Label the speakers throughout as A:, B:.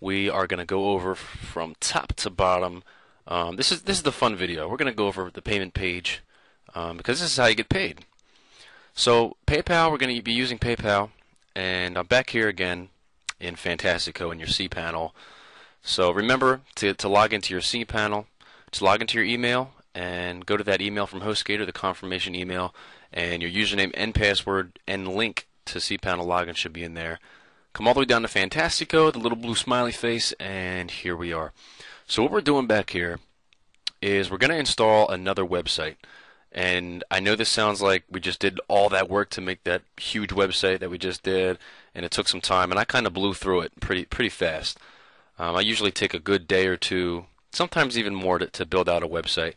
A: we are going to go over from top to bottom. This is the fun video. We're going to go over the payment page because this is how you get paid. So PayPal, we're going to be using PayPal, and I'm back here again in Fantastico in your cPanel. So remember to log into your cPanel, to log into your email, and go to that email from HostGator, the confirmation email, and your username and password and link to cPanel login should be in there. Come all the way down to Fantastico, the little blue smiley face, and here we are. So what we're doing back here is we're going to install another website. And I know this sounds like we just did all that work to make that huge website that we just did, and it took some time, and I kind of blew through it pretty fast. I usually take a good day or two, sometimes even more, to build out a website.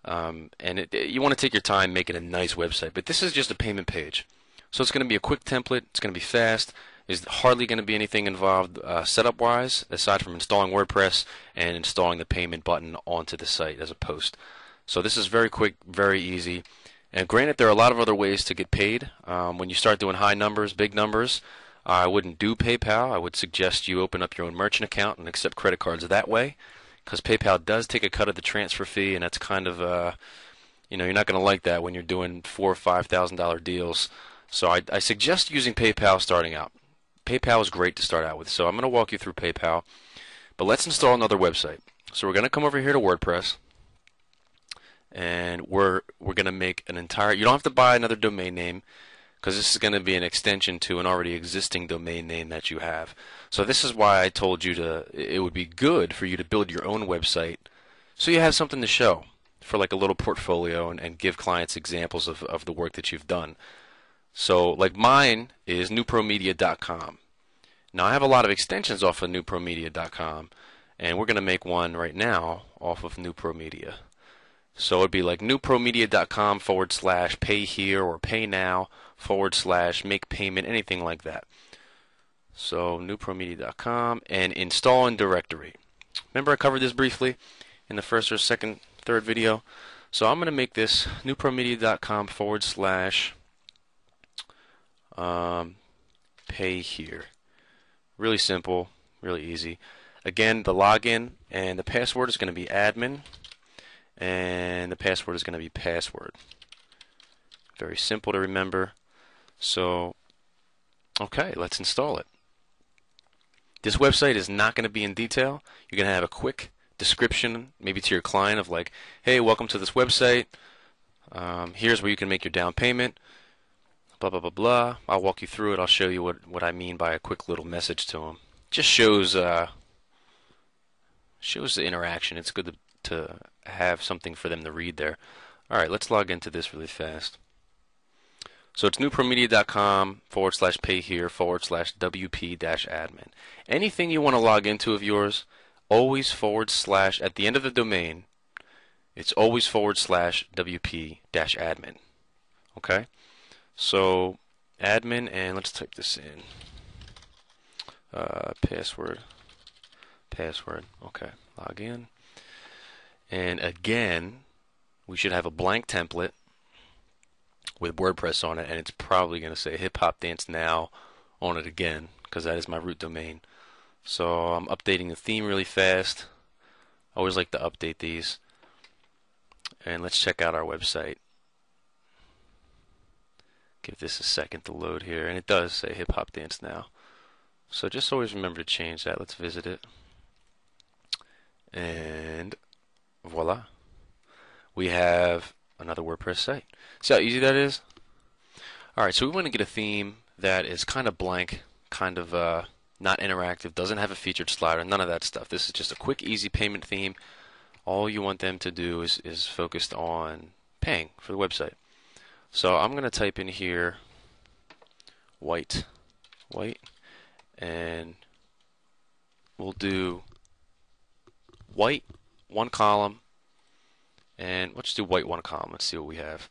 A: You want to take your time, make it a nice website. But this is just a payment page. So it's going to be a quick template. It's going to be fast. There's hardly going to be anything involved setup-wise, aside from installing WordPress and installing the payment button onto the site as a post. So this is very quick, very easy. And granted, there are a lot of other ways to get paid. When you start doing high numbers, big numbers, I wouldn't do PayPal. I would suggest you open up your own merchant account and accept credit cards that way, because PayPal does take a cut of the transfer fee, and that's kind of, you're not going to like that when you're doing $4,000 or $5,000 deals. So I suggest using PayPal starting out. PayPal is great to start out with. So I'm going to walk you through PayPal, but let's install another website. So we're going to come over here to WordPress, and we're going to make an entire. You don't have to buy another domain name, because this is going to be an extension to an already existing domain name that you have. So this is why I told you it would be good for you to build your own website so you have something to show for like a little portfolio and give clients examples of the work that you've done. So like mine is newpromedia.com. Now I have a lot of extensions off of newpromedia.com, and we're going to make one right now off of newpromedia. So it'd be like newpromedia.com / pay here or pay now / make payment, anything like that. So newpromedia.com and install in directory. Remember I covered this briefly in the first or second, third video. So I'm going to make this newpromedia.com / pay here. Really simple, really easy. Again, the login and the password is going to be admin, and the password is going to be password. Very simple to remember. So, okay, let's install it. This website is not going to be in detail. You're going to have a quick description, maybe to your client, of like, hey, welcome to this website. Here's where you can make your down payment. Blah, blah, blah, blah. I'll walk you through it. I'll show you what I mean by a quick little message to them. Just shows the interaction. It's good to have something for them to read there. All right, let's log into this really fast. So it's newpromedia.com / pay here / WP-admin. Anything you want to log into of yours, always / at the end of the domain, it's always / WP-admin. Okay? So admin, and let's type this in. Password. Okay, log in. And again, we should have a blank template with WordPress on it, and it's probably going to say Hip Hop Dance Now on it again, because that is my root domain. So I'm updating the theme really fast. I always like to update these. And let's check out our website. Give this a second to load here, and it does say Hip Hop Dance Now. So just always remember to change that. Let's visit it. And voila. We have another WordPress site. See how easy that is? Alright, so we want to get a theme that is kind of blank, kind of not interactive, doesn't have a featured slider, none of that stuff. This is just a quick, easy payment theme. All you want them to do is focused on paying for the website. So I'm going to type in here white, and we'll do white, one column, and let's do white, one column. Let's see what we have.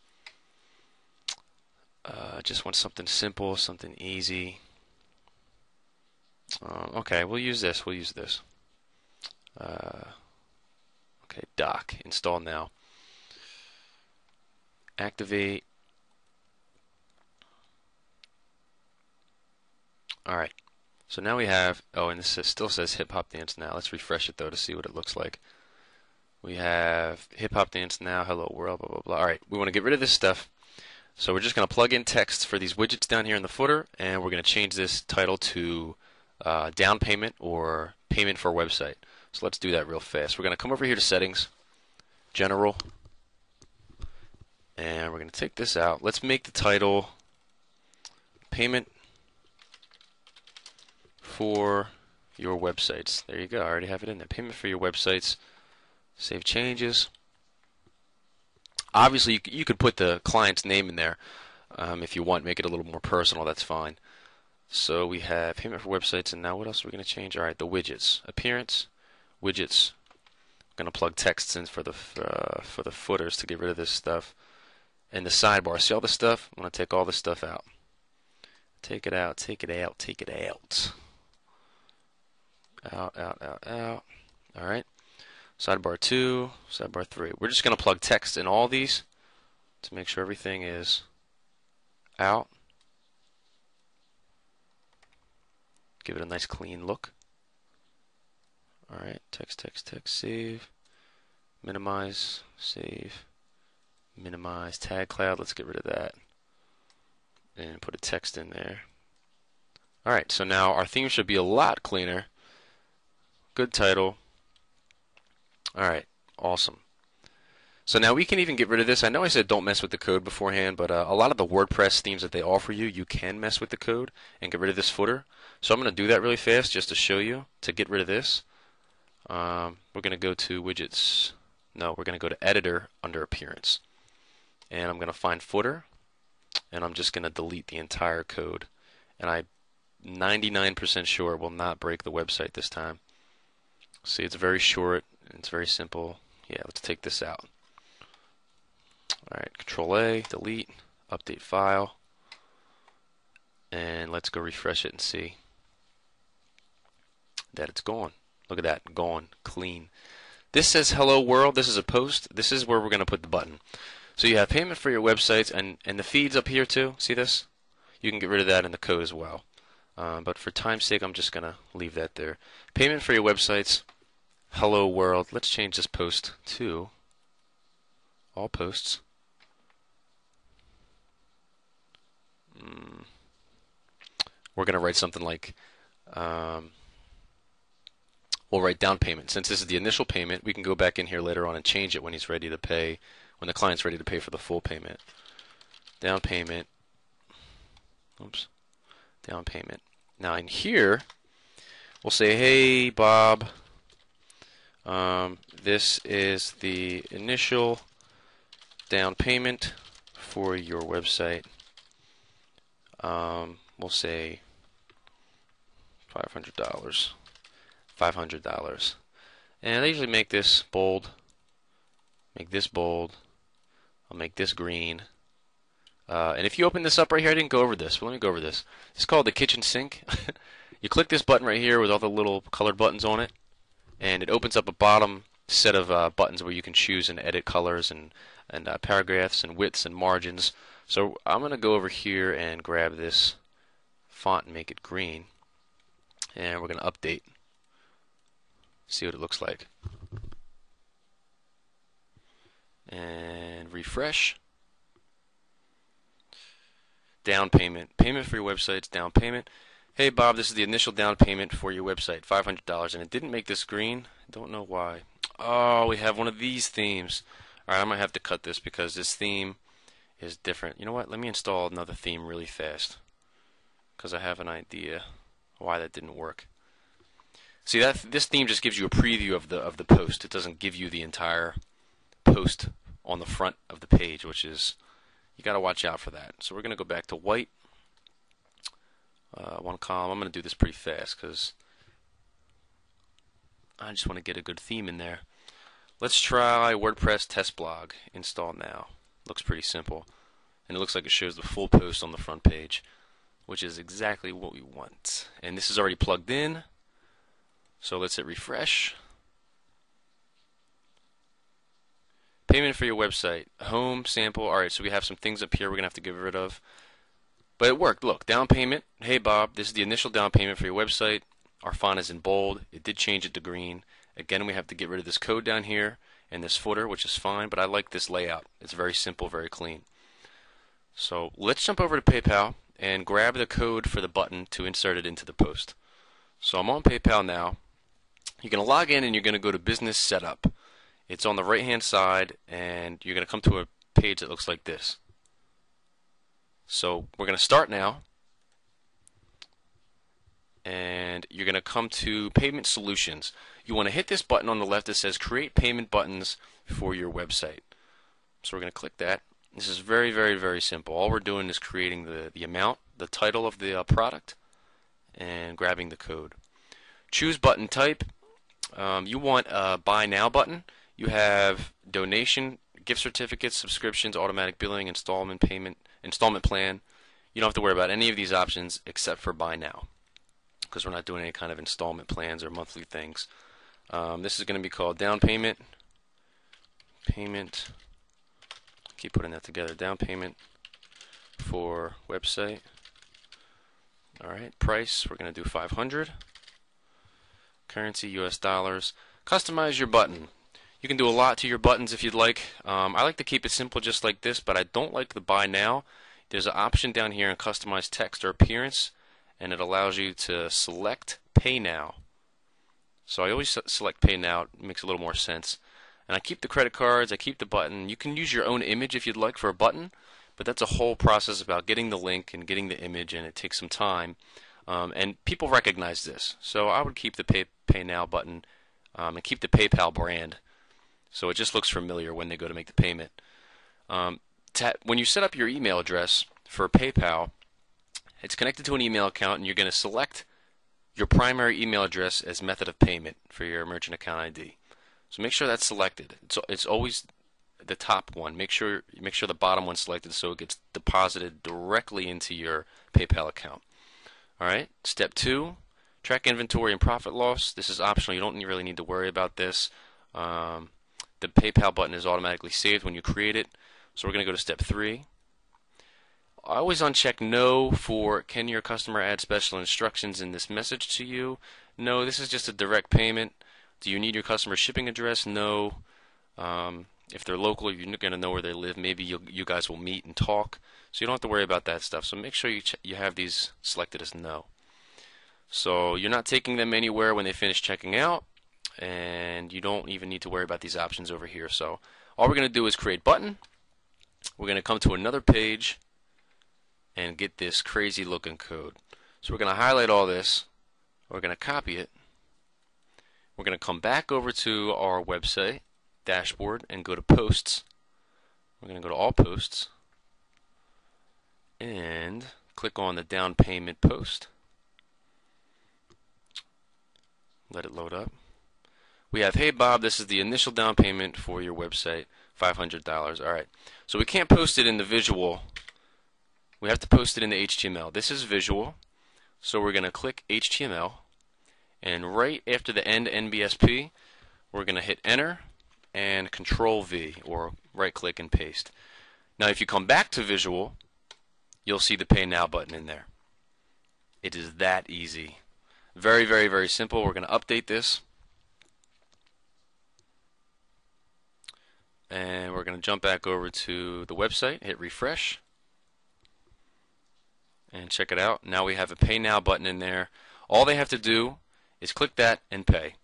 A: Just want something simple, something easy. Okay, we'll use this. Okay, doc, install now. Activate. Alright, So now we have, oh, and still says hip hop dance now. Let's refresh it though to see what it looks like. We have hip hop dance now, hello world, blah, blah, blah. All right, we want to get rid of this stuff. So we're just going to plug in text for these widgets down here in the footer, and we're going to change this title to down payment or payment for a website. So let's do that real fast. We're going to come over here to settings, general, and we're going to take this out. Let's make the title payment for your websites. There you go. I already have it in there. Payment for your websites. Save changes. Obviously, you could put the client's name in there if you want. Make it a little more personal. That's fine. So we have payment for websites, and now what else are we going to change? All right, the widgets. Appearance, widgets. I'm going to plug texts in for the footers to get rid of this stuff. And the sidebar. See all this stuff? I'm going to take all this stuff out. Take it out, take it out, take it out. Out, out, out, out. All right. Sidebar 2, sidebar 3. We're just going to plug text in all these to make sure everything is out. Give it a nice clean look. All right. Text, text, text, save. Minimize, save. Minimize, tag cloud. Let's get rid of that. And put a text in there. All right. So now our theme should be a lot cleaner. Good title. Alright, awesome. So now we can even get rid of this. I know I said don't mess with the code beforehand, but a lot of the WordPress themes that they offer you, you can mess with the code and get rid of this footer. So I'm going to do that really fast just to show you to get rid of this. We're going to go to widgets. No, we're going to go to editor under appearance. And I'm going to find footer, and I'm just going to delete the entire code. And I'm 99% sure it will not break the website this time. See, it's very short. It's very simple. Yeah, let's take this out. Alright, Control A, delete, update file, and let's go refresh it and see that it's gone. Look at that, gone, clean. This says hello world. This is a post. This is where we're going to put the button. So you have payment for your websites and the feeds up here too. See this? You can get rid of that in the code as well. But for time's sake, I'm just going to leave that there. Payment for your websites. Hello world. Let's change this post to all posts. We're going to write something like, we'll write down payment. Since this is the initial payment, we can go back in here later on and change it when he's ready to pay, when the client's ready to pay for the full payment. Down payment. Oops. Down payment. Now in here, we'll say, hey Bob, this is the initial down payment for your website. We'll say $500. $500. And I usually make this bold. Make this bold. I'll make this green. And if you open this up right here, I didn't go over this, but let me go over this. It's called the kitchen sink. You click this button right here with all the little colored buttons on it, and it opens up a bottom set of buttons where you can choose and edit colors and paragraphs and widths and margins. So I'm going to go over here and grab this font and make it green, and we're going to update. See what it looks like. And refresh. Down payment. Payment for your website's down payment. Hey Bob, this is the initial down payment for your website, $500. And it didn't make this green. Don't know why. Oh, we have one of these themes. Alright, I might have to cut this because this theme is different. You know what? Let me install another theme really fast, because I have an idea why that didn't work. See, this theme just gives you a preview of the post. It doesn't give you the entire post on the front of the page, which is, you got to watch out for that. So we're going to go back to white, one column. I'm going to do this pretty fast because I just want to get a good theme in there. Let's try WordPress test blog. Install now. Looks pretty simple, and it looks like it shows the full post on the front page, which is exactly what we want. And this is already plugged in. So let's hit refresh. Payment for your website. Home, sample. Alright, so we have some things up here we're going to have to get rid of. But it worked. Look, down payment. Hey Bob, this is the initial down payment for your website. Our font is in bold. It did change it to green. Again, we have to get rid of this code down here and this footer, which is fine, but I like this layout. It's very simple, very clean. So let's jump over to PayPal and grab the code for the button to insert it into the post. So I'm on PayPal now. You're going to log in and you're going to go to Business Setup. It's on the right hand side and you're going to come to a page that looks like this. So we're going to start now and you're going to come to Payment Solutions. You want to hit this button on the left that says Create Payment Buttons for your website. So we're going to click that. This is very, very, very simple. All we're doing is creating the amount, the title of the product, and grabbing the code. Choose button type. You want a Buy Now button. You have donation, gift certificates, subscriptions, automatic billing, installment plan. You don't have to worry about any of these options except for Buy Now, because we're not doing any kind of installment plans or monthly things. This is going to be called down payment. Keep putting that together. Down payment for website. Alright, price, we're going to do 500. Currency, US dollars. Customize your button. You can do a lot to your buttons if you'd like. I like to keep it simple just like this, but I don't like the Buy Now. There's an option down here in Customize Text or Appearance, and it allows you to select Pay Now. So I always select Pay Now. It makes a little more sense. And I keep the credit cards, I keep the button. You can use your own image if you'd like for a button, but that's a whole process about getting the link and getting the image, and it takes some time. And people recognize this. So I would keep the Pay Now button and keep the PayPal brand so it just looks familiar when they go to make the payment. When you set up your email address for PayPal, it's connected to an email account, and you're going to select your primary email address as method of payment for your merchant account ID. So make sure that's selected. It's always the top one. Make sure the bottom one's selected so it gets deposited directly into your PayPal account. Alright, step 2, track inventory and profit loss. This is optional. You don't really need to worry about this. The PayPal button is automatically saved when you create it. So we're going to go to step 3. I always uncheck no for can your customer add special instructions in this message to you? No, this is just a direct payment. Do you need your customer's shipping address? No. If they're local, you're going to know where they live. Maybe you guys will meet and talk. So you don't have to worry about that stuff. So make sure you have these selected as no. So you're not taking them anywhere when they finish checking out, and you don't even need to worry about these options over here. So all we're going to do is create button. We're going to come to another page and get this crazy looking code. So we're going to highlight all this. We're going to copy it. We're going to come back over to our website dashboard and go to posts. We're going to go to all posts and click on the down payment post. Let it load up. We have, hey Bob, this is the initial down payment for your website, $500. Alright, so we can't post it in the visual. We have to post it in the HTML. This is visual, so we're going to click HTML. And right after the end NBSP, we're going to hit enter and Control V, or right click and paste. Now if you come back to visual, you'll see the Pay Now button in there. It is that easy. Very, very, very simple. We're going to update this. And we're going to jump back over to the website, hit refresh, and check it out. Now we have a Pay Now button in there. All they have to do is click that and pay.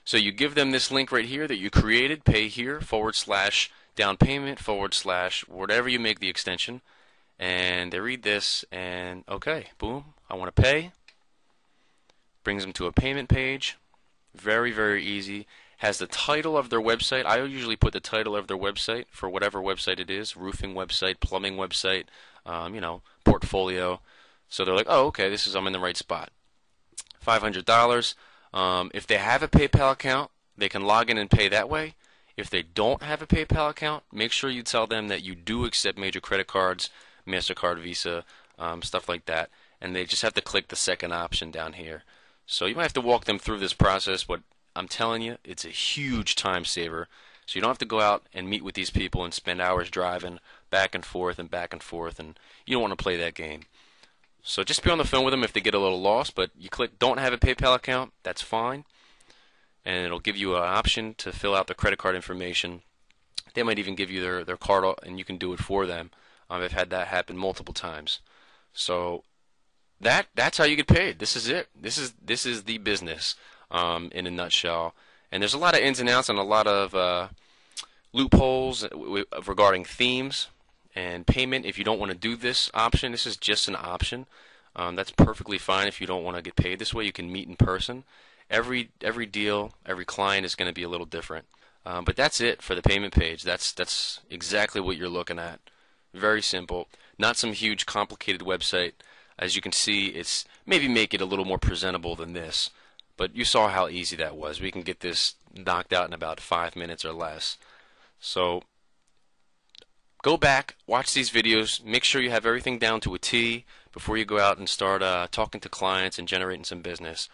A: So you give them this link right here that you created, pay here, / down payment, / whatever you make the extension, and they read this and okay, boom, I want to pay. Brings them to a payment page. Very, very easy. Has the title of their website. I usually put the title of their website for whatever website it is, roofing website, plumbing website, portfolio. So they're like, oh, okay, I'm in the right spot. $500. If they have a PayPal account, they can log in and pay that way. If they don't have a PayPal account, make sure you tell them that you do accept major credit cards, MasterCard, Visa, stuff like that, and they just have to click the second option down here. So you might have to walk them through this process, but I'm telling you, it's a huge time saver. So you don't have to go out and meet with these people and spend hours driving back and forth, and you don't want to play that game. So just be on the phone with them if they get a little lost, but you click don't have a PayPal account, that's fine. And it'll give you an option to fill out the credit card information. They might even give you their card and you can do it for them. I've had that happen multiple times. So that's how you get paid. This is it. This is the business in a nutshell. And there's a lot of ins and outs and a lot of loopholes regarding themes and payment. If you don't want to do this option, this is just an option. That's perfectly fine if you don't want to get paid this way. You can meet in person. Every deal, every client is going to be a little different. But that's it for the payment page. That's exactly what you're looking at. Very simple. Not some huge complicated website. As you can see, it's maybe make it a little more presentable than this. But you saw how easy that was. We can get this knocked out in about 5 minutes or less. So go back, watch these videos, make sure you have everything down to a T before you go out and start talking to clients and generating some business.